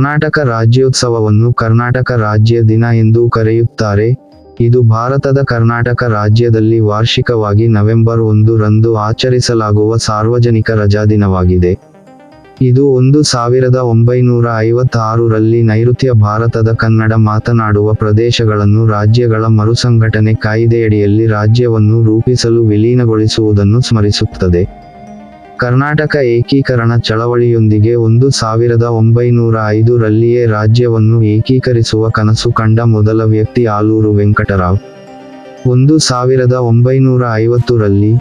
ಕರ್ನಾಟಕ ರಾಜ್ಯೋತ್ಸವವನ್ನು ಕರ್ನಾಟಕ ರಾಜ್ಯ ದಿನ ಎಂದೂ ಕರೆಯುತ್ತಾರೆ. ಇದು ಭಾರತದ ಕರ್ನಾಟಕ ರಾಜ್ಯದಲ್ಲಿ ವಾರ್ಷಿಕವಾಗಿ ನವೆಂಬರ್ 1 ರಂದು ಆಚರಿಸಲಾಗುವ ಸಾರ್ವಜನಿಕ ರಜಾದಿನವಾಗಿದೆ. ಇದು 1956 ರಲ್ಲಿ ನೈಋತ್ಯ ಭಾರತದ ಕನ್ನಡ ಮಾತನಾಡುವ ಪ್ರದೇಶಗಳನ್ನು ರಾಜ್ಯಗಳ ಮರುಸಂಘಟನೆ ಕಾಯಿದೆಯಡಿಯಲ್ಲಿ ರಾಜ್ಯವನ್ನು ರೂಪಿಸಲು ವಿಲೀನಗೊಳಿಸುವುದನ್ನು ಸ್ಮರಿಸುತ್ತದೆ. ಕರ್ನಾಟಕ ಏಕೀಕರಣ ಚಳವಳಿಯೊಂದಿಗೆ 1905 ರಲ್ಲಿಯೇ ರಾಜ್ಯವನ್ನು ಏಕೀಕರಿಸುವ ಕನಸು ಕಂಡ ಮೊದಲ ವ್ಯಕ್ತಿ ಆಲೂರು ವೆಂಕಟರಾವ್. 1950 ರಲ್ಲಿ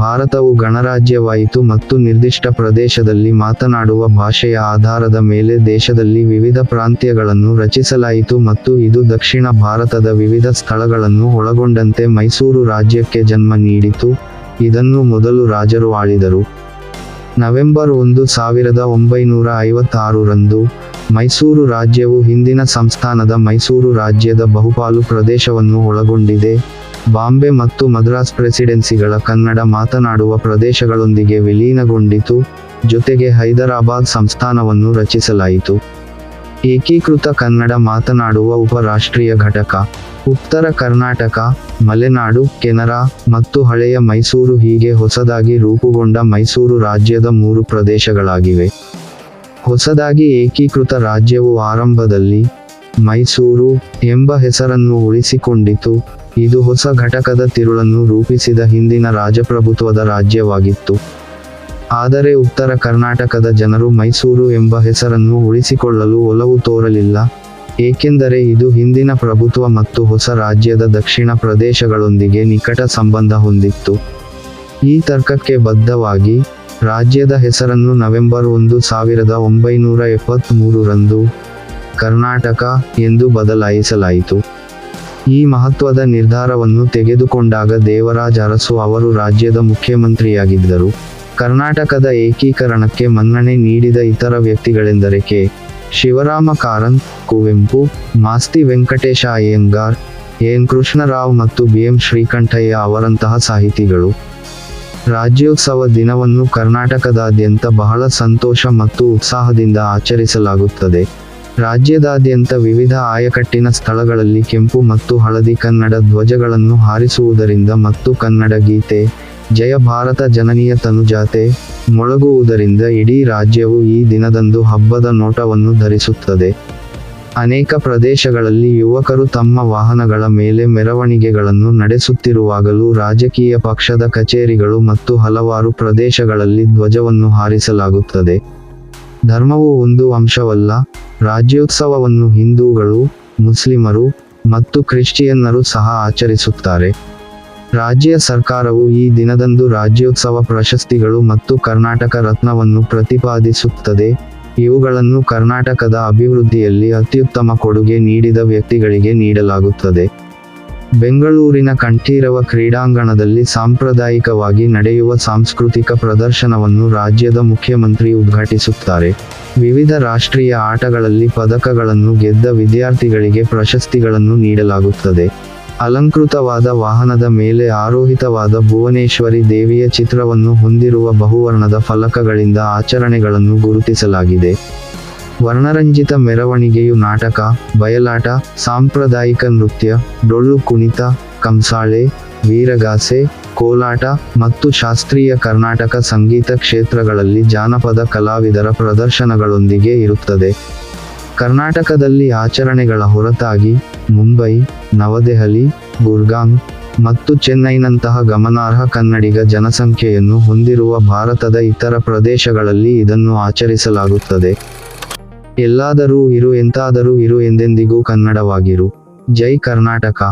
ಭಾರತವು ಗಣರಾಜ್ಯವಾಯಿತು ಮತ್ತು ನಿರ್ದಿಷ್ಟ ಪ್ರದೇಶದಲ್ಲಿ ಮಾತನಾಡುವ ಭಾಷೆಯ ಆಧಾರದ ಮೇಲೆ ದೇಶದಲ್ಲಿ ವಿವಿಧ ಪ್ರಾಂತ್ಯಗಳನ್ನು ರಚಿಸಲಾಯಿತು ಮತ್ತು ಇದು ದಕ್ಷಿಣ ಭಾರತದ ವಿವಿಧ ಸ್ಥಳಗಳನ್ನು ಒಳಗೊಂಡಂತೆ ಮೈಸೂರು ರಾಜ್ಯಕ್ಕೆ ಜನ್ಮ ನೀಡಿತು. ಇದನ್ನು ಮೊದಲು ರಾಜರು ಆಳಿದರು. ನವೆಂಬರ್ 1956 ರಂದು ಮೈಸೂರು ರಾಜ್ಯವು ಹಿಂದಿನ ಸಂಸ್ಥಾನದ ಮೈಸೂರು ರಾಜ್ಯದ ಬಹುಪಾಲು ಪ್ರದೇಶವನ್ನು ಒಳಗೊಂಡಿದೆ. ಬಾಂಬೆ ಮತ್ತು ಮದ್ರಾಸ್ ಪ್ರೆಸಿಡೆನ್ಸಿಗಳ ಕನ್ನಡ ಮಾತನಾಡುವ ಪ್ರದೇಶಗಳೊಂದಿಗೆ ವಿಲೀನಗೊಂಡಿತು. ಜೊತೆಗೆ ಹೈದರಾಬಾದ್ ಸಂಸ್ಥಾನವನ್ನು ರಚಿಸಲಾಯಿತು. ಏಕೀಕೃತ ಕನ್ನಡ ಮಾತನಾಡುವ ಉಪರಾಷ್ಟ್ರೀಯ ಘಟಕ ಉತ್ತರ ಕರ್ನಾಟಕ, ಮಲೆನಾಡು, ಕೆನರಾ ಮತ್ತು ಹಳೆಯ ಮೈಸೂರು ಹೀಗೆ ಹೊಸದಾಗಿ ರೂಪುಗೊಂಡ ಮೈಸೂರು ರಾಜ್ಯದ 3 ಪ್ರದೇಶಗಳಾಗಿವೆ. ಹೊಸದಾಗಿ ಏಕೀಕೃತ ರಾಜ್ಯವು ಆರಂಭದಲ್ಲಿ ಮೈಸೂರು ಎಂಬ ಹೆಸರನ್ನು ಉಳಿಸಿಕೊಂಡಿತು. ಇದು ಹೊಸ ಘಟಕದ ತಿರುಳನ್ನು ರೂಪಿಸಿದ ಹಿಂದಿನ ರಾಜಪ್ರಭುತ್ವದ ರಾಜ್ಯವಾಗಿತ್ತು. ಆದರೆ ಉತ್ತರ ಕರ್ನಾಟಕದ ಜನರು ಮೈಸೂರು ಎಂಬ ಹೆಸರನ್ನು ಉಳಿಸಿಕೊಳ್ಳಲು ಒಲವು ತೋರಲಿಲ್ಲ, ಏಕೆಂದರೆ ಇದು ಹಿಂದಿನ ಪ್ರಭುತ್ವ ಮತ್ತು ಹೊಸ ರಾಜ್ಯದ ದಕ್ಷಿಣ ಪ್ರದೇಶಗಳೊಂದಿಗೆ ನಿಕಟ ಸಂಬಂಧ ಹೊಂದಿತ್ತು. ಈ ತರ್ಕಕ್ಕೆ ಬದ್ಧವಾಗಿ ರಾಜ್ಯದ ಹೆಸರನ್ನು ನವೆಂಬರ್ 1973 ರಂದು ಕರ್ನಾಟಕ ಎಂದು ಬದಲಾಯಿಸಲಾಯಿತು. ಈ ಮಹತ್ವದ ನಿರ್ಧಾರವನ್ನು ತೆಗೆದುಕೊಂಡಾಗ ದೇವರಾಜ ಅರಸು ಅವರು ರಾಜ್ಯದ ಮುಖ್ಯಮಂತ್ರಿಯಾಗಿದ್ದರು. ಕರ್ನಾಟಕದ ಏಕೀಕರಣಕ್ಕೆ ಮನ್ನಣೆ ನೀಡಿದ ಇತರ ವ್ಯಕ್ತಿಗಳೆಂದರೆ ಕೆ. ಶಿವರಾಮ ಕಾರಂತ್, ಕುವೆಂಪು, ಮಾಸ್ತಿ ವೆಂಕಟೇಶ ಅಯ್ಯಂಗಾರ್, ಎನ್ ಕೃಷ್ಣರಾವ್ ಮತ್ತು ಬಿಎಂ ಶ್ರೀಕಂಠಯ್ಯ ಅವರಂತಹ ಸಾಹಿತಿಗಳು. ರಾಜ್ಯೋತ್ಸವ ದಿನವನ್ನು ಕರ್ನಾಟಕದಾದ್ಯಂತ ಬಹಳ ಸಂತೋಷ ಮತ್ತು ಉತ್ಸಾಹದಿಂದ ಆಚರಿಸಲಾಗುತ್ತದೆ. ರಾಜ್ಯದಾದ್ಯಂತ ವಿವಿಧ ಆಯಕಟ್ಟಿನ ಸ್ಥಳಗಳಲ್ಲಿ ಕೆಂಪು ಮತ್ತು ಹಳದಿ ಕನ್ನಡ ಧ್ವಜಗಳನ್ನು ಹಾರಿಸುವುದರಿಂದ ಮತ್ತು ಕನ್ನಡ ಗೀತೆ ಜಯ ಭಾರತ ಜನನಿಯ ತನುಜಾತೆ ಮೊಳಗುವುದರಿಂದ ಇಡೀ ರಾಜ್ಯವು ಈ ದಿನದಂದು ಹಬ್ಬದ ನೋಟವನ್ನು ಧರಿಸುತ್ತದೆ. ಅನೇಕ ಪ್ರದೇಶಗಳಲ್ಲಿ ಯುವಕರು ತಮ್ಮ ವಾಹನಗಳ ಮೇಲೆ ಮೆರವಣಿಗೆಗಳನ್ನು ನಡೆಸುತ್ತಿರುವಾಗಲೂ ರಾಜಕೀಯ ಪಕ್ಷದ ಕಚೇರಿಗಳು ಮತ್ತು ಹಲವಾರು ಪ್ರದೇಶಗಳಲ್ಲಿ ಧ್ವಜವನ್ನು ಹಾರಿಸಲಾಗುತ್ತದೆ. ಧರ್ಮವು ಒಂದು ಅಂಶವಲ್ಲ. ರಾಜ್ಯೋತ್ಸವವನ್ನು ಹಿಂದೂಗಳು, ಮುಸ್ಲಿಮರು ಮತ್ತು ಕ್ರಿಶ್ಚಿಯನ್ನರು ಸಹ ಆಚರಿಸುತ್ತಾರೆ. ರಾಜ್ಯ ಸರ್ಕಾರವು ಈ ದಿನದಂದು ರಾಜ್ಯೋತ್ಸವ ಪ್ರಶಸ್ತಿಗಳು ಮತ್ತು ಕರ್ನಾಟಕ ರತ್ನವನ್ನು ಪ್ರತಿಪಾದಿಸುತ್ತದೆ. ಇವುಗಳನ್ನು ಕರ್ನಾಟಕದ ಅಭಿವೃದ್ಧಿಯಲ್ಲಿ ಅತ್ಯುತ್ತಮ ಕೊಡುಗೆ ನೀಡಿದ ವ್ಯಕ್ತಿಗಳಿಗೆ ನೀಡಲಾಗುತ್ತದೆ. ಬೆಂಗಳೂರಿನ ಕಂಠೀರವ ಕ್ರೀಡಾಂಗಣದಲ್ಲಿ ಸಾಂಪ್ರದಾಯಿಕವಾಗಿ ನಡೆಯುವ ಸಾಂಸ್ಕೃತಿಕ ಪ್ರದರ್ಶನವನ್ನು ರಾಜ್ಯದ ಮುಖ್ಯಮಂತ್ರಿ ಉದ್ಘಾಟಿಸುತ್ತಾರೆ. ವಿವಿಧ ರಾಷ್ಟ್ರೀಯ ಆಟಗಳಲ್ಲಿ ಪದಕಗಳನ್ನು ಗೆದ್ದ ವಿದ್ಯಾರ್ಥಿಗಳಿಗೆ ಪ್ರಶಸ್ತಿಗಳನ್ನು ನೀಡಲಾಗುತ್ತದೆ. ಅಲಂಕೃತವಾದ ವಾಹನದ ಮೇಲೆ ಆರೋಹಿತವಾದ ಭುವನೇಶ್ವರಿ ದೇವಿಯ ಚಿತ್ರವನ್ನು ಹೊಂದಿರುವ ಬಹುವರ್ಣದ ಫಲಕಗಳಿಂದ ಆಚರಣೆಗಳನ್ನು ಗುರುತಿಸಲಾಗಿದೆ. ವರ್ಣರಂಜಿತ ಮೆರವಣಿಗೆಯು ನಾಟಕ, ಬಯಲಾಟ, ಸಾಂಪ್ರದಾಯಿಕ ನೃತ್ಯ, ಡೊಳ್ಳು ಕುಣಿತ, ಕಂಸಾಳೆ, ವೀರಗಾಸೆ, ಕೋಲಾಟ ಮತ್ತು ಶಾಸ್ತ್ರೀಯ ಕರ್ನಾಟಕ ಸಂಗೀತ ಕ್ಷೇತ್ರಗಳಲ್ಲಿ ಜಾನಪದ ಕಲಾವಿದರ ಪ್ರದರ್ಶನಗಳೊಂದಿಗೆ ಇರುತ್ತದೆ. ಕರ್ನಾಟಕದಲ್ಲಿ ಆಚರಣೆಗಳ ಹೊರತಾಗಿ ಮುಂಬೈ, ನವದೆಹಲಿ, ಗುರ್ಗಾಂವ್ ಮತ್ತು ಚೆನ್ನೈನಂತಹ ಗಮನಾರ್ಹ ಕನ್ನಡಿಗ ಜನಸಂಖ್ಯೆಯನ್ನು ಹೊಂದಿರುವ ಭಾರತದ ಇತರ ಪ್ರದೇಶಗಳಲ್ಲಿ ಇದನ್ನು ಆಚರಿಸಲಾಗುತ್ತದೆ. ಎಲ್ಲಾದರೂ ಇರು, ಎಂತಾದರೂ ಇರು, ಎಂದೆಂದಿಗೂ ಕನ್ನಡವಾಗಿರು. ಜೈ ಕರ್ನಾಟಕ.